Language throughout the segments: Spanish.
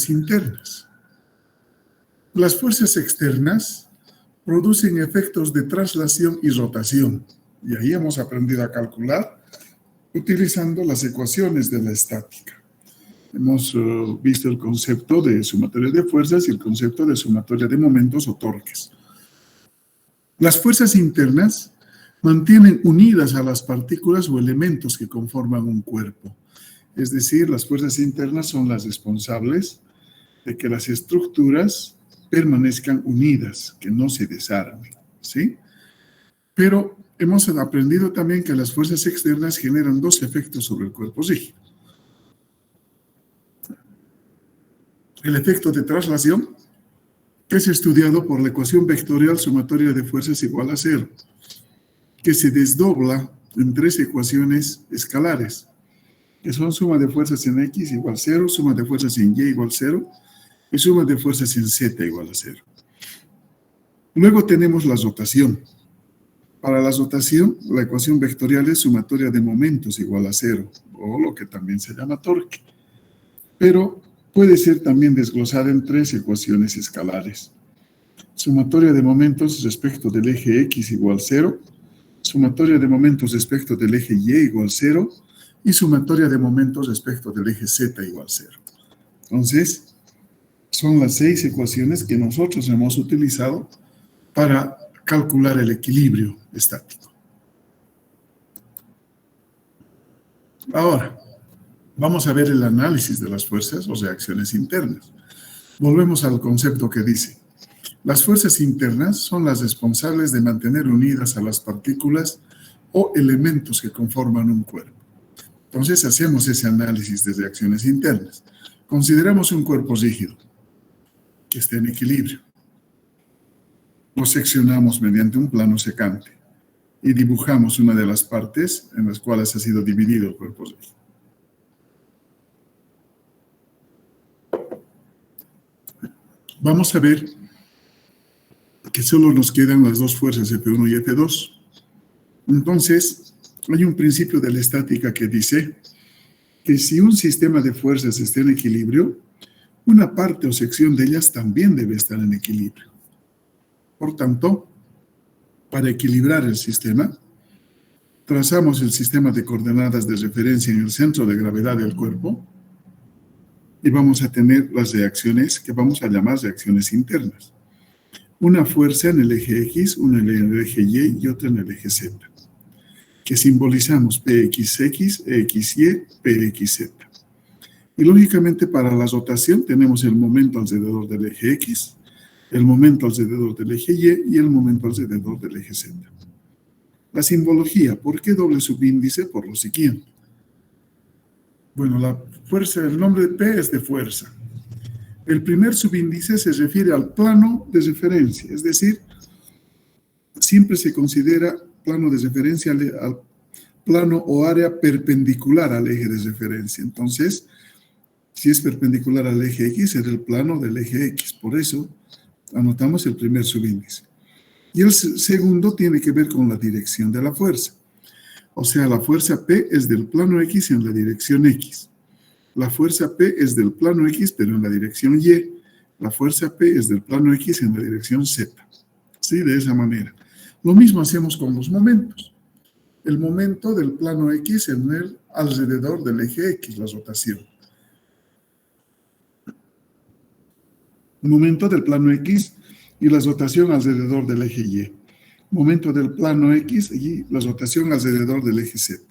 fuerzas internas. Las fuerzas externas producen efectos de traslación y rotación. Y ahí hemos aprendido a calcular utilizando las ecuaciones de la estática. Hemos visto el concepto de sumatoria de fuerzas y el concepto de sumatoria de momentos o torques. Las fuerzas internas mantienen unidas a las partículas o elementos que conforman un cuerpo. Es decir, las fuerzas internas son las responsables de que las estructuras permanezcan unidas, que no se desarmen, ¿sí? Pero hemos aprendido también que las fuerzas externas generan dos efectos sobre el cuerpo rígido. El efecto de traslación, que es estudiado por la ecuación vectorial sumatoria de fuerzas igual a cero, que se desdobla en tres ecuaciones escalares, que son suma de fuerzas en X igual a 0, suma de fuerzas en Y igual a 0 y suma de fuerzas en Z igual a 0. Luego tenemos la rotación. Para la rotación, la ecuación vectorial es sumatoria de momentos igual a 0, o lo que también se llama torque. Pero puede ser también desglosada en tres ecuaciones escalares. Sumatoria de momentos respecto del eje X igual a 0, sumatoria de momentos respecto del eje Y igual a 0 y sumatoria de momentos respecto del eje Z igual a 0. Entonces, son las 6 ecuaciones que nosotros hemos utilizado para calcular el equilibrio estático. Ahora, vamos a ver el análisis de las fuerzas o reacciones internas. Volvemos al concepto que dice: las fuerzas internas son las responsables de mantener unidas a las partículas o elementos que conforman un cuerpo. Entonces hacemos ese análisis de reacciones internas. Consideramos un cuerpo rígido que esté en equilibrio. Lo seccionamos mediante un plano secante y dibujamos una de las partes en las cuales ha sido dividido el cuerpo rígido. Vamos a ver que solo nos quedan las dos fuerzas F1 y F2. Entonces, hay un principio de la estática que dice que si un sistema de fuerzas está en equilibrio, una parte o sección de ellas también debe estar en equilibrio. Por tanto, para equilibrar el sistema, trazamos el sistema de coordenadas de referencia en el centro de gravedad del cuerpo y vamos a tener las reacciones que vamos a llamar reacciones internas. Una fuerza en el eje X, una en el eje Y y otra en el eje Z, que simbolizamos PXX, EXY, PXZ. Y lógicamente para la rotación tenemos el momento alrededor del eje X, el momento alrededor del eje Y y el momento alrededor del eje Z. La simbología, ¿por qué doble subíndice? Por lo siguiente. Bueno, la fuerza, el nombre P es de fuerza. El primer subíndice se refiere al plano de referencia, es decir, siempre se considera plano de referencia al plano o área perpendicular al eje de referencia. Entonces, si es perpendicular al eje X, será el plano del eje X. Por eso, anotamos el primer subíndice. Y el segundo tiene que ver con la dirección de la fuerza. O sea, la fuerza P es del plano X en la dirección X. La fuerza P es del plano X, pero en la dirección Y. La fuerza P es del plano X en la dirección Z. ¿Sí? De esa manera. Lo mismo hacemos con los momentos. El momento del plano X en el alrededor del eje X, la rotación. El momento del plano X y la rotación alrededor del eje Y. Momento del plano X y la rotación alrededor del eje Z.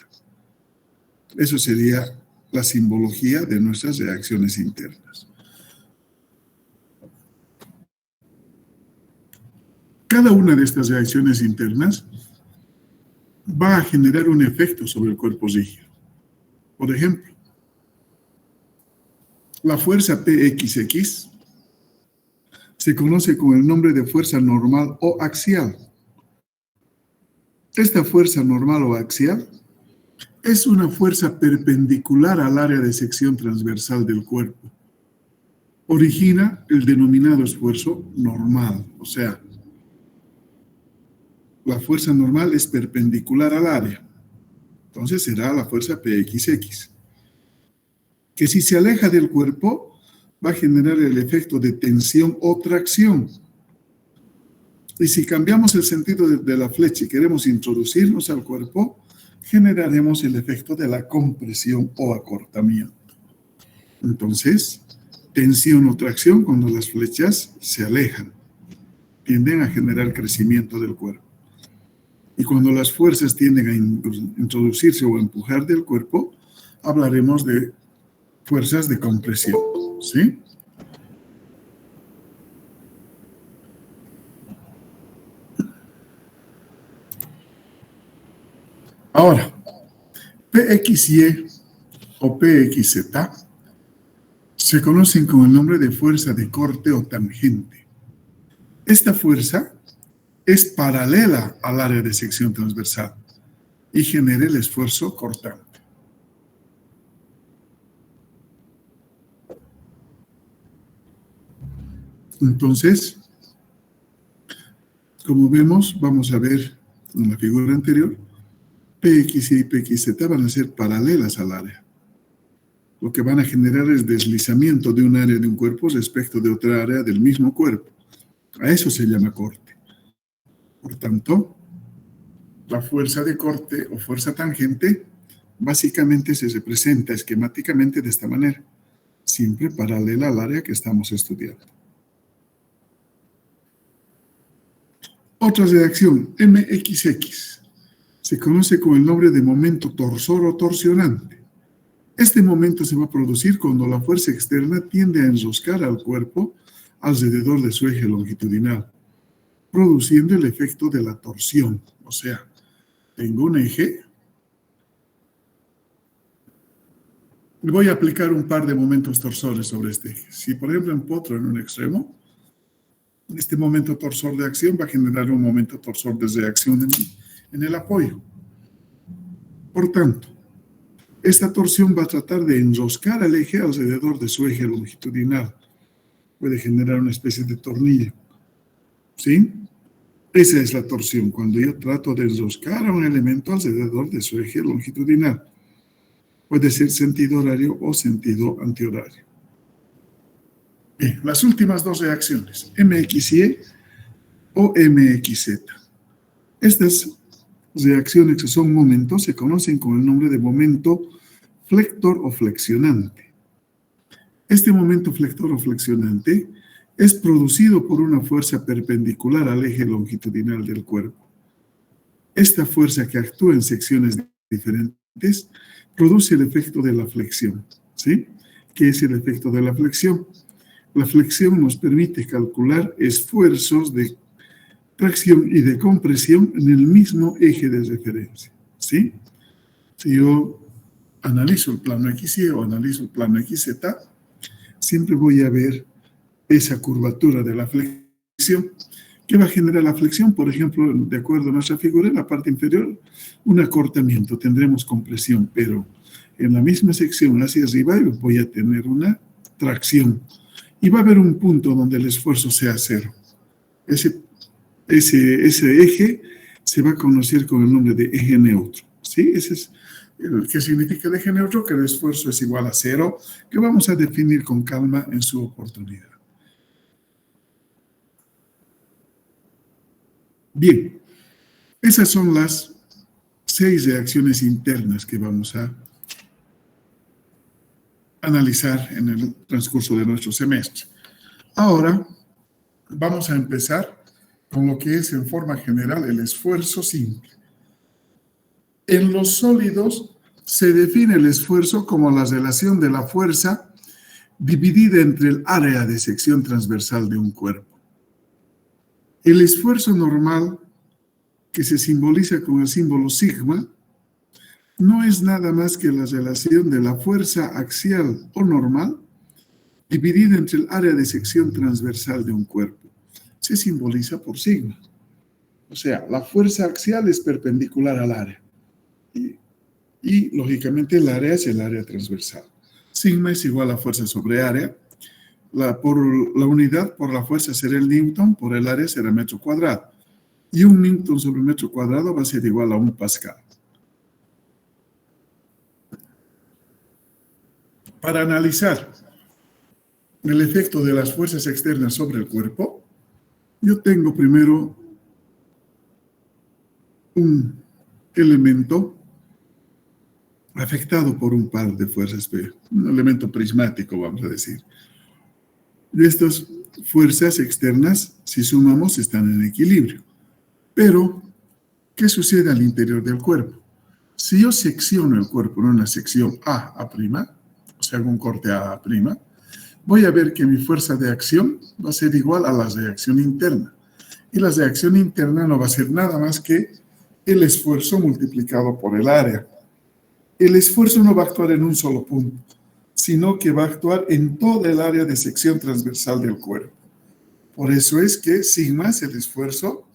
Eso sería la simbología de nuestras reacciones internas. Cada una de estas reacciones internas va a generar un efecto sobre el cuerpo rígido. Por ejemplo, la fuerza PXX se conoce con el nombre de fuerza normal o axial. Esta fuerza normal o axial es una fuerza perpendicular al área de sección transversal del cuerpo. Origina el denominado esfuerzo normal, o sea, la fuerza normal es perpendicular al área. Entonces será la fuerza PXX. Que si se aleja del cuerpo, va a generar el efecto de tensión o tracción. Y si cambiamos el sentido de la flecha y queremos introducirnos al cuerpo, generaremos el efecto de la compresión o acortamiento. Entonces, tensión o tracción cuando las flechas se alejan, tienden a generar crecimiento del cuerpo. Y cuando las fuerzas tienden a introducirse o a empujar del cuerpo, hablaremos de fuerzas de compresión, ¿sí? Ahora, PXY o PXZ se conocen con el nombre de fuerza de corte o tangente. Esta fuerza es paralela al área de sección transversal y genera el esfuerzo cortante. Entonces, como vemos, vamos a ver en la figura anterior, PXY y PXZ van a ser paralelas al área. Lo que van a generar es deslizamiento de un área de un cuerpo respecto de otra área del mismo cuerpo. A eso se llama corte. Por tanto, la fuerza de corte o fuerza tangente básicamente se representa esquemáticamente de esta manera, siempre paralela al área que estamos estudiando. Otra reacción, MXX, se conoce con el nombre de momento torsor o torsionante. Este momento se va a producir cuando la fuerza externa tiende a enroscar al cuerpo alrededor de su eje longitudinal, produciendo el efecto de la torsión. O sea, tengo un eje, y voy a aplicar un par de momentos torsores sobre este eje. Si, por ejemplo, empotro en un extremo, este momento torsor de acción va a generar un momento torsor de reacción en el apoyo. Por tanto, esta torsión va a tratar de enroscar al eje alrededor de su eje longitudinal. Puede generar una especie de tornillo. ¿Sí? Esa es la torsión, cuando yo trato de enroscar a un elemento alrededor de su eje longitudinal. Puede ser sentido horario o sentido antihorario. Bien, las últimas dos reacciones, MXY o MXZ. Estas reacciones que son momentos se conocen con el nombre de momento flector o flexionante. Este momento flector o flexionante es producido por una fuerza perpendicular al eje longitudinal del cuerpo. Esta fuerza que actúa en secciones diferentes produce el efecto de la flexión, ¿sí? ¿Qué es el efecto de la flexión? La flexión nos permite calcular esfuerzos de tracción y de compresión en el mismo eje de referencia, ¿sí? Si yo analizo el plano XY o analizo el plano XZ, siempre voy a ver esa curvatura de la flexión. ¿Qué va a generar la flexión? Por ejemplo, de acuerdo a nuestra figura, en la parte inferior, un acortamiento, tendremos compresión, pero en la misma sección hacia arriba voy a tener una tracción. Y va a haber un punto donde el esfuerzo sea cero. Ese eje se va a conocer con el nombre de eje neutro. ¿Sí? Ese es ¿qué significa el eje neutro? Que el esfuerzo es igual a cero, que vamos a definir con calma en su oportunidad. Bien, esas son las 6 reacciones internas que vamos a analizar en el transcurso de nuestro semestre. Ahora vamos a empezar con lo que es en forma general el esfuerzo simple. En los sólidos se define el esfuerzo como la relación de la fuerza dividida entre el área de sección transversal de un cuerpo. El esfuerzo normal, que se simboliza con el símbolo sigma, no es nada más que la relación de la fuerza axial o normal dividida entre el área de sección transversal de un cuerpo. Se simboliza por sigma. O sea, la fuerza axial es perpendicular al área. Y lógicamente el área es el área transversal. Sigma es igual a fuerza sobre área. Por la unidad, por la fuerza será el newton, por el área será metro cuadrado. Y un newton sobre metro cuadrado va a ser igual a 1 pascal. Para analizar el efecto de las fuerzas externas sobre el cuerpo, yo tengo primero un elemento afectado por un par de fuerzas, un elemento prismático, vamos a decir. Y estas fuerzas externas, si sumamos, están en equilibrio. Pero, ¿qué sucede al interior del cuerpo? Si yo secciono el cuerpo en una sección A', o sea, hago un corte A', voy a ver que mi fuerza de acción va a ser igual a la reacción interna. Y la reacción interna no va a ser nada más que el esfuerzo multiplicado por el área. El esfuerzo no va a actuar en un solo punto, sino que va a actuar en toda el área de sección transversal del cuerpo. Por eso es que sigma es el esfuerzo,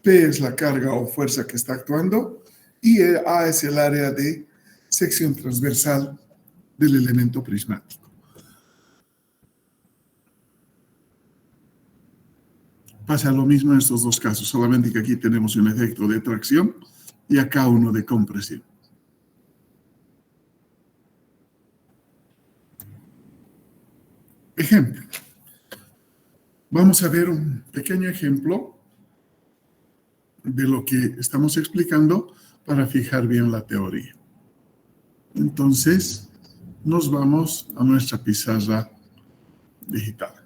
P es la carga o fuerza que está actuando y A es el área de sección transversal del elemento prismático. Pasa lo mismo en estos dos casos, solamente que aquí tenemos un efecto de tracción y acá uno de compresión. Ejemplo. Vamos a ver un pequeño ejemplo de lo que estamos explicando para fijar bien la teoría. Entonces, nos vamos a nuestra pizarra digital.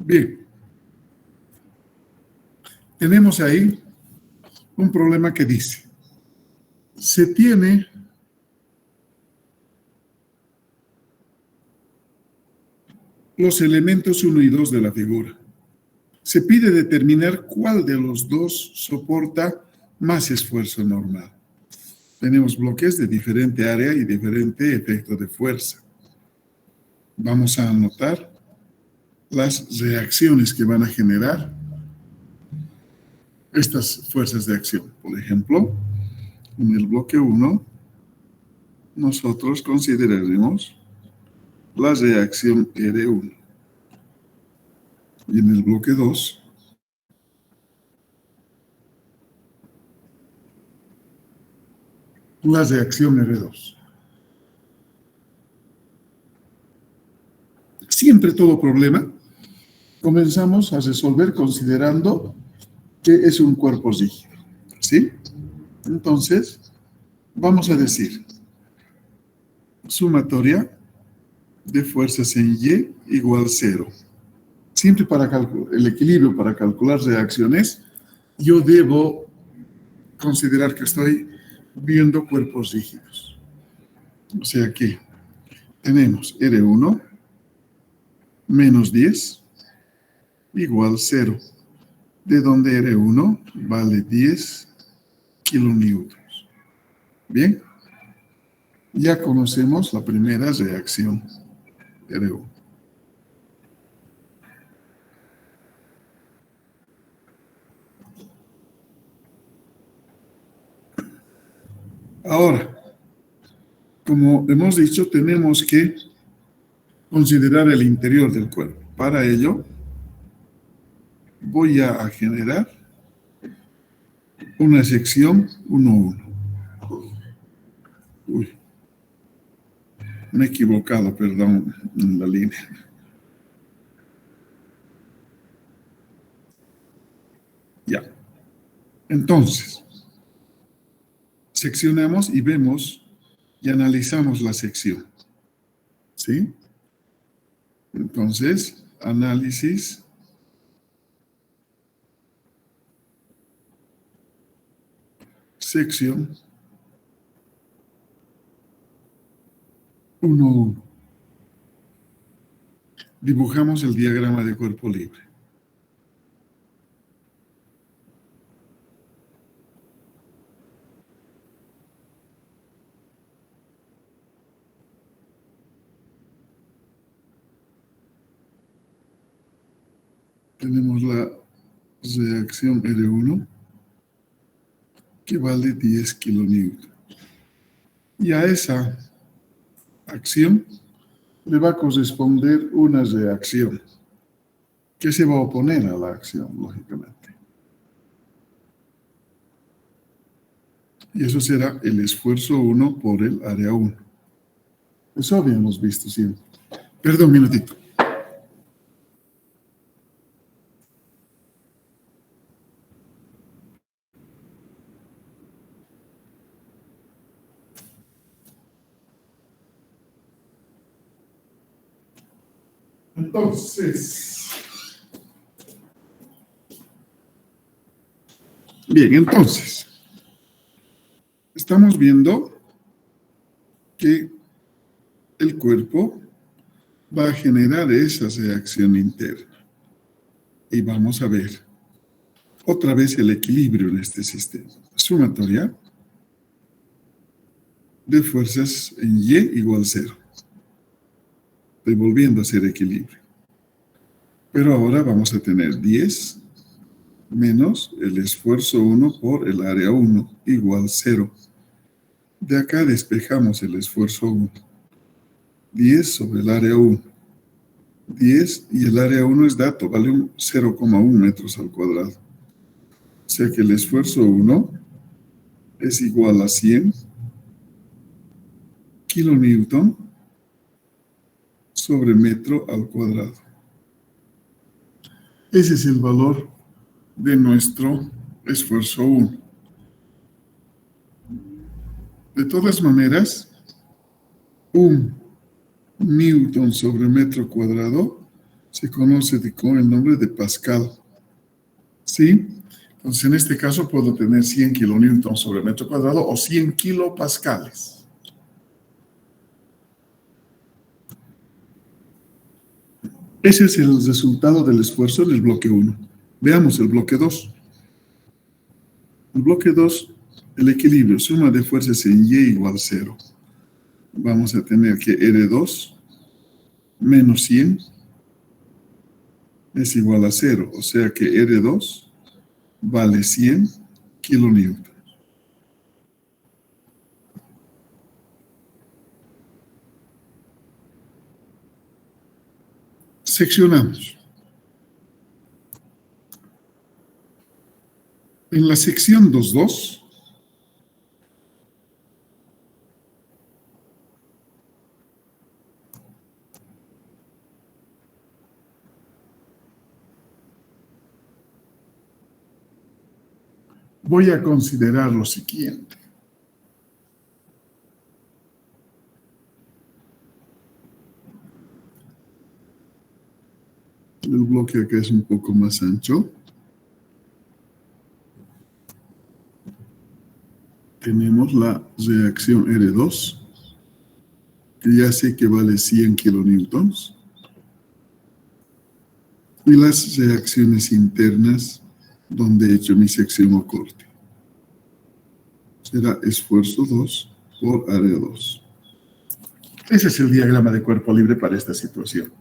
Bien, tenemos ahí un problema que dice, se tiene los elementos 1 y 2 de la figura. Se pide determinar cuál de los dos soporta más esfuerzo normal. Tenemos bloques de diferente área y diferente efecto de fuerza. Vamos a anotar las reacciones que van a generar estas fuerzas de acción. Por ejemplo, en el bloque 1, nosotros consideraremos la reacción R1. Y en el bloque 2, la reacción R2. Siempre todo problema comenzamos a resolver considerando que es un cuerpo rígido, ¿sí? Entonces, vamos a decir, sumatoria de fuerzas en Y igual 0. Siempre para el equilibrio, para calcular reacciones, yo debo considerar que estoy viendo cuerpos rígidos. O sea que tenemos R1 menos 10 igual 0, de donde R1 vale 10 kilonewtons. Bien, ya conocemos la primera reacción, R1. Ahora, como hemos dicho, tenemos que considerar el interior del cuerpo. Para ello, voy a generar una sección 1-1. Uy, me he equivocado, perdón, en la línea. Ya. Entonces, seccionamos y vemos y analizamos la sección. ¿Sí? Entonces, análisis. Sección 1-1. Dibujamos el diagrama de cuerpo libre. Tenemos la reacción R1 que vale 10 kilonewtons. Y a esa acción, le va a corresponder una reacción que se va a oponer a la acción, lógicamente. Y eso será el esfuerzo 1 por el área 1. Eso habíamos visto siempre. Perdón, un minutito. Entonces, estamos viendo que el cuerpo va a generar esa reacción interna. Y vamos a ver otra vez el equilibrio en este sistema. Sumatoria de fuerzas en Y igual 0. Estoy volviendo a hacer equilibrio. Pero ahora vamos a tener 10 menos el esfuerzo 1 por el área 1 igual 0. De acá despejamos el esfuerzo 1. 10 sobre el área 1. 10 y el área 1 es dato, vale 0,1 metros al cuadrado. O sea que el esfuerzo 1 es igual a 100 kilonewton sobre metro al cuadrado. Ese es el valor de nuestro esfuerzo 1. De todas maneras, un newton sobre metro cuadrado se conoce con el nombre de Pascal. ¿Sí? Entonces, en este caso puedo tener 100 kilonewtons sobre metro cuadrado o 100 kilopascales. Ese es el resultado del esfuerzo en el bloque 1. Veamos el bloque 2. El bloque 2, el equilibrio, suma de fuerzas en Y igual 0. Vamos a tener que R2 menos 100 es igual a 0. O sea que R2 vale 100 kilonewton. Seccionamos. En la sección 2.2, voy a considerar lo siguiente. El bloque acá es un poco más ancho. Tenemos la reacción R2, que ya sé que vale 100 kilonewtons. Y las reacciones internas, donde he hecho mi sección o corte. Será esfuerzo 2 por área 2. Ese es el diagrama de cuerpo libre para esta situación.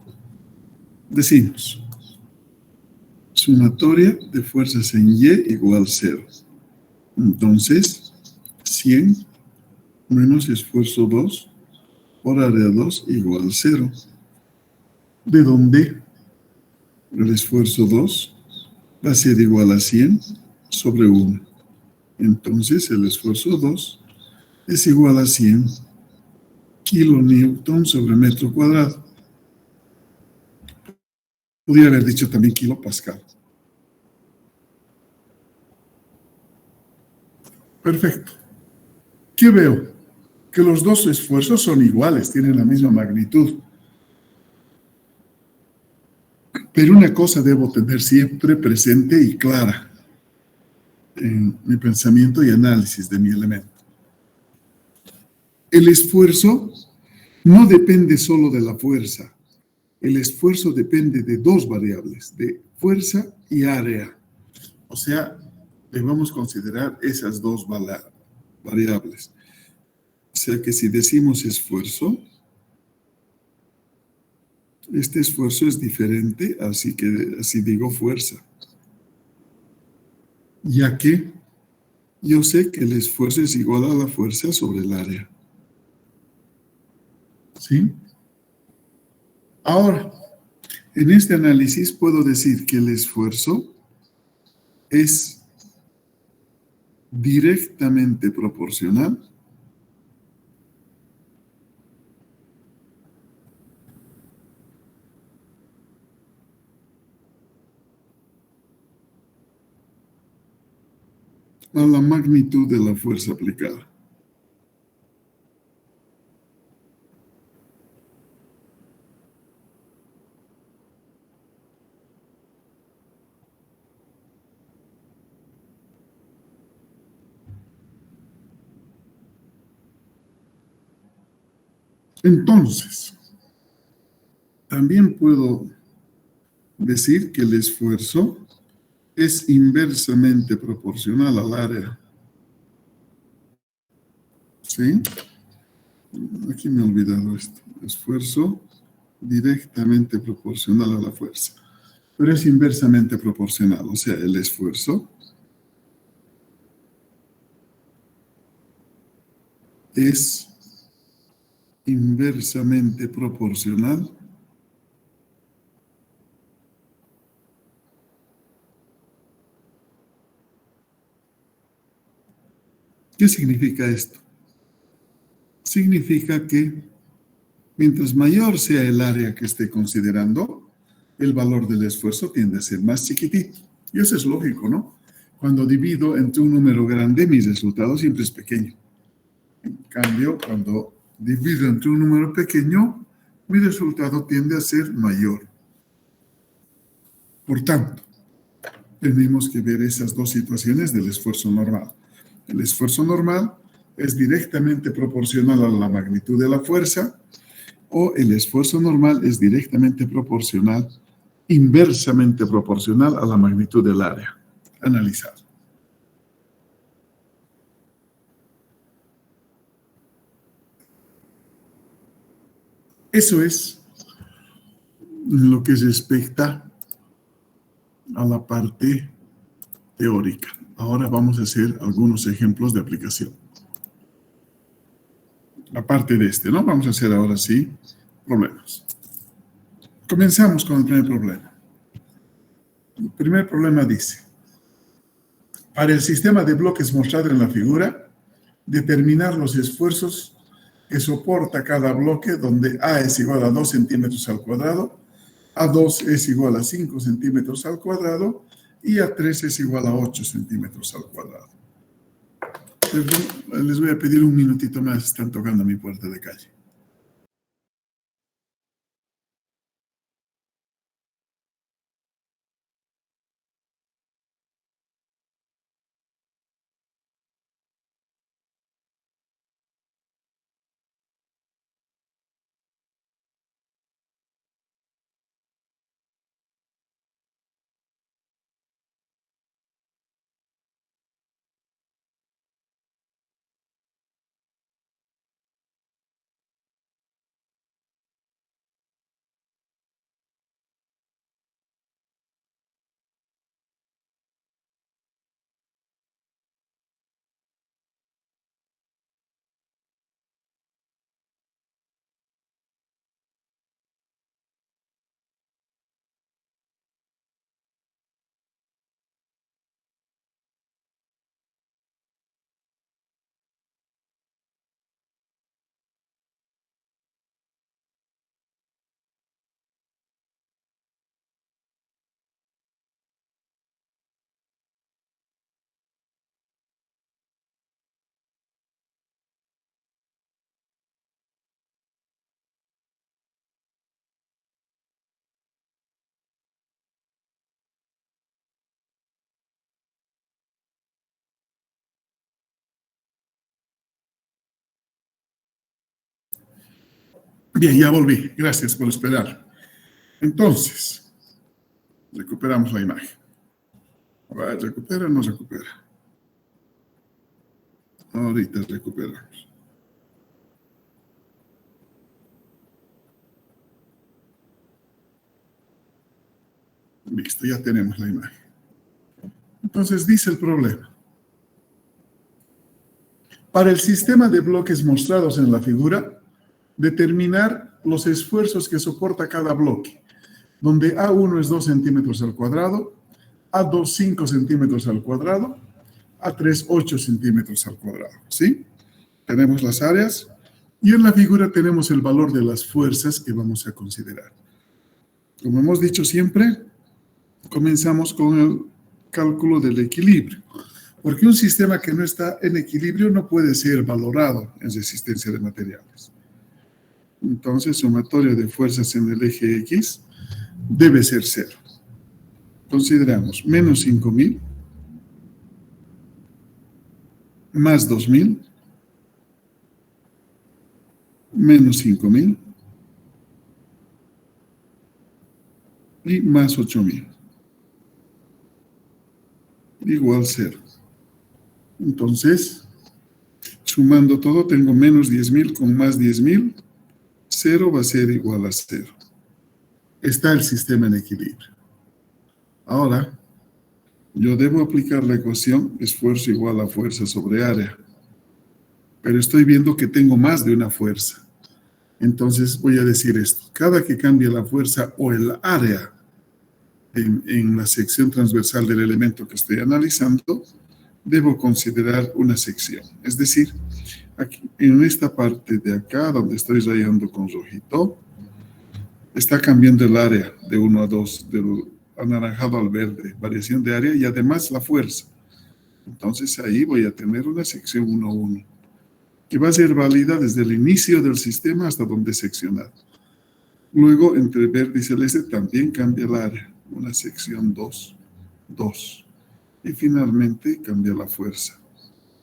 Decimos, sumatoria de fuerzas en Y igual 0. Entonces, 100 menos esfuerzo 2 por área 2 igual 0. ¿De dónde? El esfuerzo 2 va a ser igual a 100 sobre 1. Entonces, el esfuerzo 2 es igual a 100 kilonewton sobre metro cuadrado. Podría haber dicho también kilopascal. Perfecto. ¿Qué veo? Que los dos esfuerzos son iguales, tienen la misma magnitud. Pero una cosa debo tener siempre presente y clara en mi pensamiento y análisis de mi elemento. El esfuerzo no depende solo de la fuerza. El esfuerzo depende de dos variables, de fuerza y área. O sea, debemos considerar esas dos variables. O sea que si decimos esfuerzo, este esfuerzo es diferente, así digo fuerza. Ya que yo sé que el esfuerzo es igual a la fuerza sobre el área. ¿Sí? Ahora, en este análisis puedo decir que el esfuerzo es directamente proporcional a la magnitud de la fuerza aplicada. Entonces, también puedo decir que el esfuerzo es inversamente proporcional al área. ¿Sí? Aquí me he olvidado esto. Esfuerzo directamente proporcional a la fuerza. Pero es inversamente proporcional, o sea, el esfuerzo es inversamente proporcional ¿Qué significa esto? Significa que mientras mayor sea el área que esté considerando, el valor del esfuerzo tiende a ser más chiquitito. Y eso es lógico, ¿no? Cuando divido entre un número grande, mi resultado siempre es pequeño. En cambio, cuando divido entre un número pequeño, mi resultado tiende a ser mayor. Por tanto, tenemos que ver esas dos situaciones del esfuerzo normal. El esfuerzo normal es directamente proporcional a la magnitud de la fuerza, o el esfuerzo normal es directamente proporcional, inversamente proporcional a la magnitud del área. Analizar. Eso es lo que respecta a la parte teórica. Ahora vamos a hacer algunos ejemplos de aplicación. Aparte de este, ¿no? Vamos a hacer ahora sí problemas. Comenzamos con el primer problema. El primer problema dice, para el sistema de bloques mostrado en la figura, determinar los esfuerzos que soporta cada bloque donde A es igual a 2 centímetros al cuadrado, A2 es igual a 5 centímetros al cuadrado y A3 es igual a 8 centímetros al cuadrado. Les voy a pedir un minutito más, están tocando mi puerta de calle. Bien, ya volví. Gracias por esperar. Entonces, recuperamos la imagen. A ver, ¿recupera o no recupera? Ahorita recuperamos. Listo, ya tenemos la imagen. Entonces dice el problema. Para el sistema de bloques mostrados en la figura, determinar los esfuerzos que soporta cada bloque, donde A1 es 2 centímetros al cuadrado, A2 5 centímetros al cuadrado, A3 8 centímetros al cuadrado, ¿sí? Tenemos las áreas y en la figura tenemos el valor de las fuerzas que vamos a considerar. Como hemos dicho siempre, comenzamos con el cálculo del equilibrio, porque un sistema que no está en equilibrio no puede ser valorado en resistencia de materiales. Entonces, sumatoria de fuerzas en el eje X debe ser 0. Consideramos menos 5.000 más 2.000 menos 5.000 y más 8.000 igual 0. Entonces, sumando todo, tengo menos 10.000 con más 10.000, 0 va a ser igual a 0. Está el sistema en equilibrio. Ahora, yo debo aplicar la ecuación esfuerzo igual a fuerza sobre área. Pero estoy viendo que tengo más de una fuerza. Entonces voy a decir esto. Cada que cambie la fuerza o el área en la sección transversal del elemento que estoy analizando, debo considerar una sección. Es decir, aquí, en esta parte de acá, donde estoy rayando con rojito, está cambiando el área de 1 a 2, del anaranjado al verde, variación de área y además la fuerza. Entonces ahí voy a tener una sección 1 a 1, que va a ser válida desde el inicio del sistema hasta donde es seccionado. Luego, entre verde y celeste también cambia el área, una sección 2, 2. Y finalmente cambia la fuerza,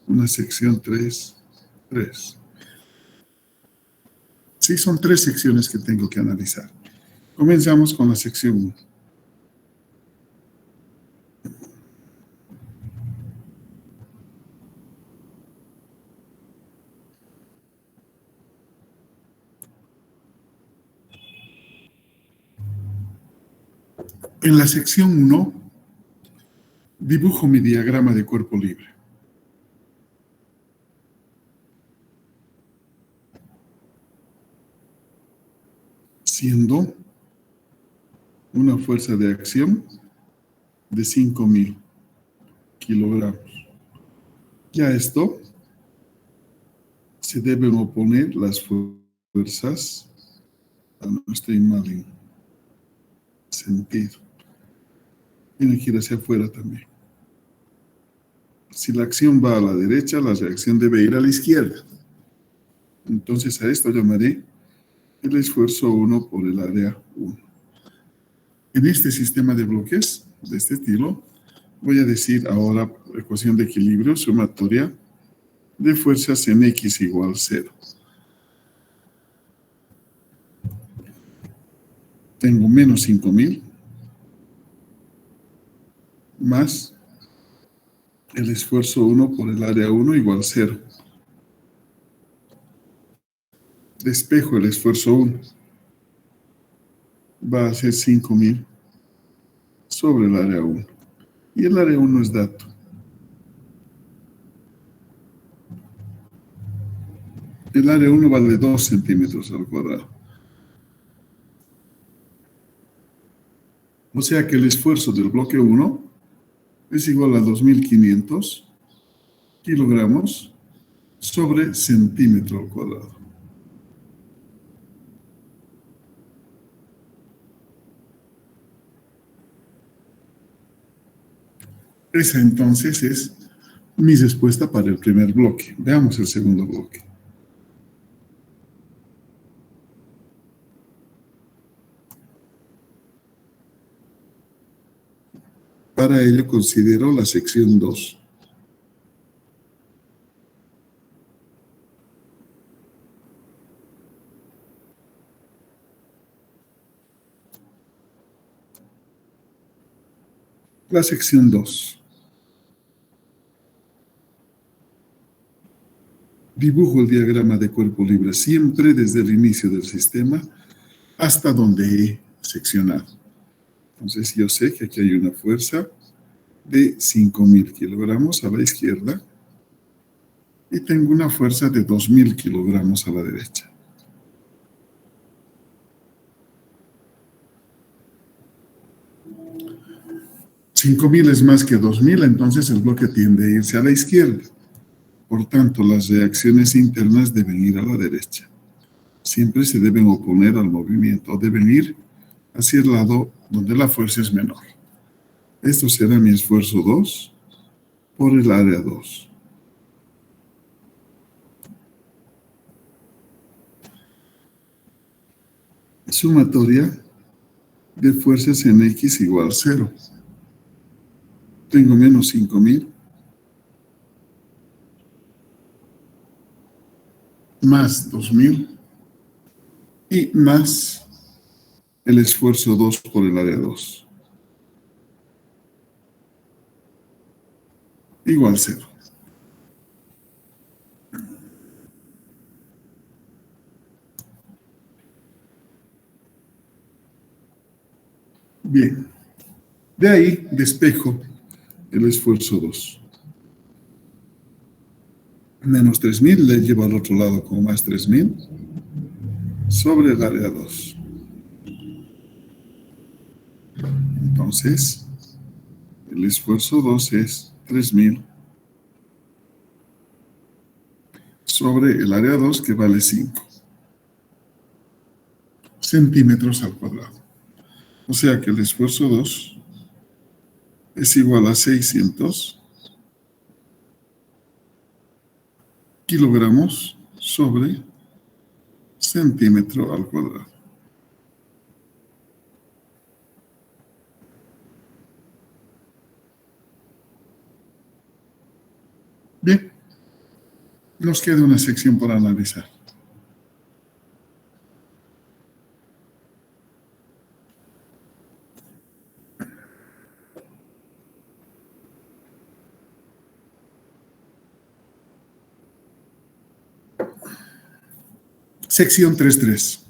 una sección 3, 3. Sí, son 3 secciones que tengo que analizar. Comenzamos con la sección 1. En la sección 1, dibujo mi diagrama de cuerpo libre. Siendo una fuerza de acción de 5.000 kilogramos. Ya esto se deben oponer las fuerzas, no estoy mal en sentido, tiene que ir hacia afuera también. Si la acción va a la derecha, la reacción debe ir a la izquierda. Entonces a esto llamaré el esfuerzo 1 por el área 1. En este sistema de bloques, de este estilo, voy a decir ahora ecuación de equilibrio sumatoria de fuerzas en X igual 0. Tengo menos 5.000 más el esfuerzo 1 por el área 1 igual 0. Despejo el esfuerzo 1. Va a ser 5.000 sobre el área 1. Y el área 1 es dato. El área 1 vale 2 centímetros al cuadrado. O sea que el esfuerzo del bloque 1 es igual a 2.500 kilogramos sobre centímetro al cuadrado. Esa entonces es mi respuesta para el primer bloque. Veamos el segundo bloque. Para ello considero la sección 2. La sección 2. Dibujo el diagrama de cuerpo libre siempre desde el inicio del sistema hasta donde he seccionado. Entonces yo sé que aquí hay una fuerza de 5.000 kilogramos a la izquierda y tengo una fuerza de 2.000 kilogramos a la derecha. 5.000 es más que 2.000, entonces el bloque tiende a irse a la izquierda. Por tanto, las reacciones internas deben ir a la derecha. Siempre se deben oponer al movimiento, o deben ir hacia el lado donde la fuerza es menor. Esto será mi esfuerzo 2 por el área 2. Sumatoria de fuerzas en X igual 0. Tengo menos 5.000 más 2.000 y más el esfuerzo 2 por el área 2. Igual 0. Bien. De ahí despejo el esfuerzo 2. Menos 3.000 le llevo al otro lado como más 3.000 sobre el área 2. Entonces, el esfuerzo 2 es 3.000 sobre el área 2, que vale 5 centímetros al cuadrado. O sea que el esfuerzo 2 es igual a 600 kilogramos sobre centímetro al cuadrado. Bien, nos queda una sección por analizar. Sección 3.3.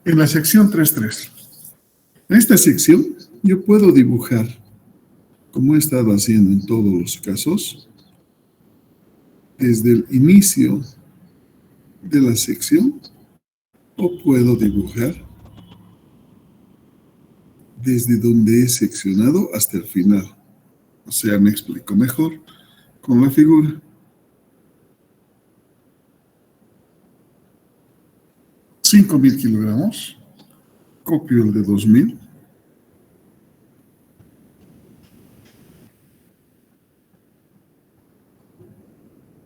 En la sección 3.3. En esta sección yo puedo dibujar, como he estado haciendo en todos los casos, desde el inicio de la sección, o puedo dibujar desde donde he seccionado hasta el final. O sea, me explico mejor con la figura. 5.000 kilogramos, copio el de 2.000,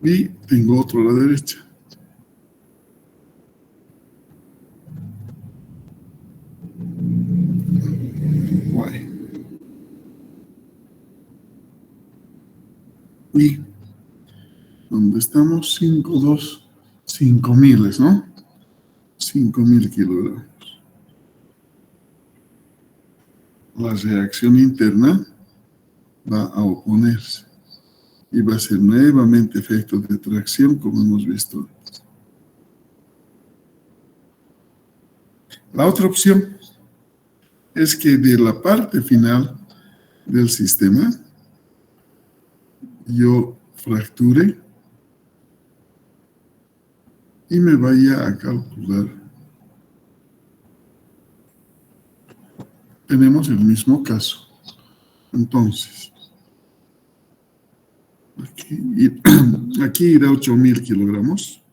y tengo otro a la derecha. Y. Y donde estamos, 5.000, ¿no? 5.000 kilogramos. La reacción interna va a oponerse y va a ser nuevamente efecto de tracción, como hemos visto antes. La otra opción es que de la parte final del sistema yo fracture y me vaya a calcular. Tenemos el mismo caso. Entonces, aquí irá 8.000 kilogramos.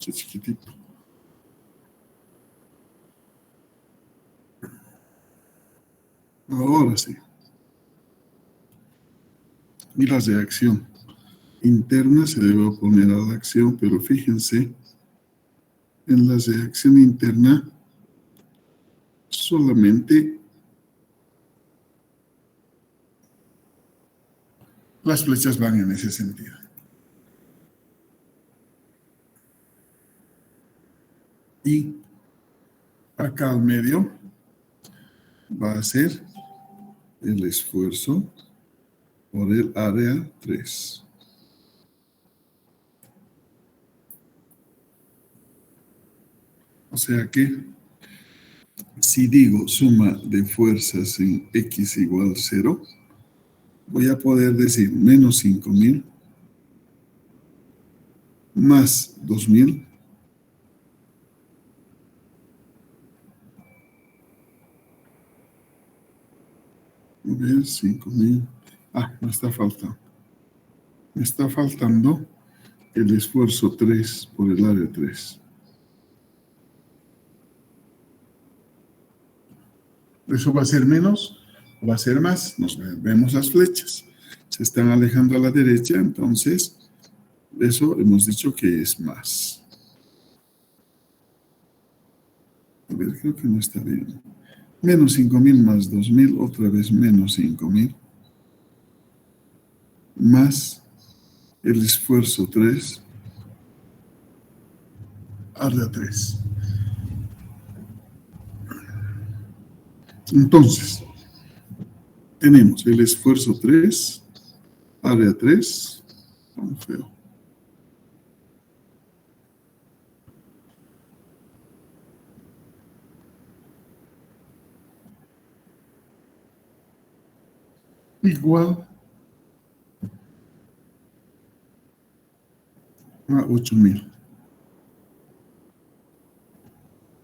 Qué chiquitito. Ahora sí. Y la reacción interna se debe oponer a la acción, pero fíjense, en la reacción interna solamente las flechas van en ese sentido. Y acá al medio va a ser el esfuerzo por el área 3. O sea que si digo suma de fuerzas en X igual 0, voy a poder decir menos 5000 más 2000 a ver, 5000. Me está faltando. Me está faltando el esfuerzo 3 por el área 3. ¿Eso va a ser menos o va a ser más? Nos vemos las flechas. Se están alejando a la derecha, entonces eso hemos dicho que es más. A ver, creo que no está bien. Menos 5000 más 2000, otra vez menos 5000. Más el esfuerzo 3, área 3. Entonces, tenemos el esfuerzo 3, área 3, tan feo. Igual a 8000.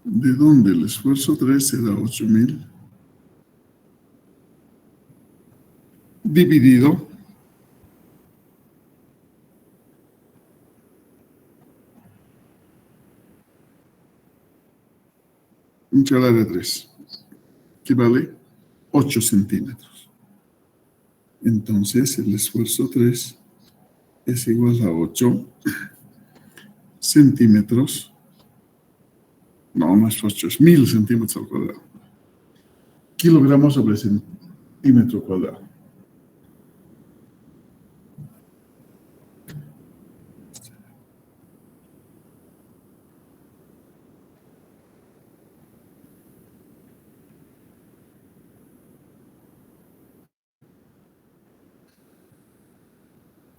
¿De dónde el esfuerzo 3 será 8000? Dividido entre el área 3, que vale 8 centímetros. Entonces, el esfuerzo 3 es igual a 8 centímetros. No es 8, es 1000 centímetros al cuadrado. Kilogramos sobre centímetro cuadrado.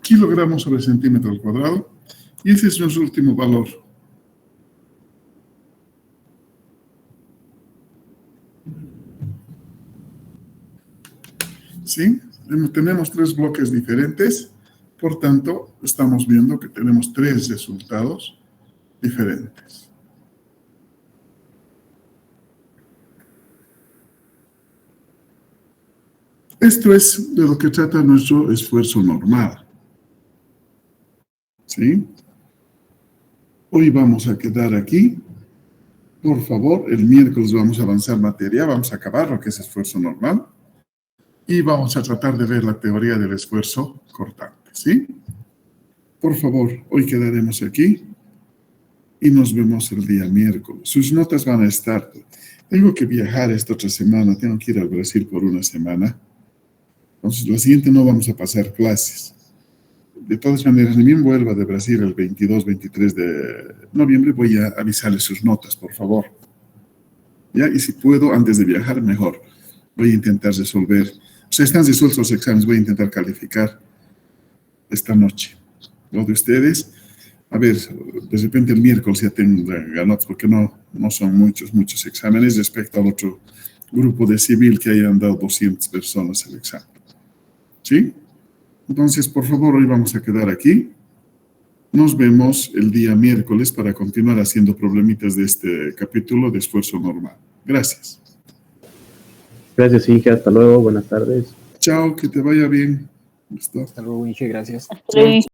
Kilogramos sobre centímetro al cuadrado. Y ese es nuestro último valor. ¿Sí? Tenemos 3 bloques diferentes. Por tanto, estamos viendo que tenemos 3 resultados diferentes. Esto es de lo que trata nuestro esfuerzo normal. ¿Sí? Hoy vamos a quedar aquí. Por favor, el miércoles vamos a avanzar materia, vamos a acabar lo que es esfuerzo normal y vamos a tratar de ver la teoría del esfuerzo cortante, ¿sí? Por favor, hoy quedaremos aquí y nos vemos el día miércoles. Sus notas van a estar. Tengo que viajar esta otra semana, tengo que ir al Brasil por una semana. Entonces, la siguiente no vamos a pasar clases. De todas maneras, ni bien vuelva de Brasil el 22, 23 de noviembre, voy a avisarles sus notas, por favor. ¿Ya? Y si puedo, antes de viajar, mejor. Voy a intentar resolver. O sea, están resueltos los exámenes, voy a intentar calificar esta noche. Lo de ustedes, a ver, de repente el miércoles ya tengo notas, porque no son muchos exámenes respecto al otro grupo de civil que hayan dado 200 personas el examen. ¿Sí? Entonces, por favor, hoy vamos a quedar aquí. Nos vemos el día miércoles para continuar haciendo problemitas de este capítulo de esfuerzo normal. Gracias. Gracias, Inge. Hasta luego. Buenas tardes. Chao, que te vaya bien. Hasta luego, Inge. Gracias. Hasta luego.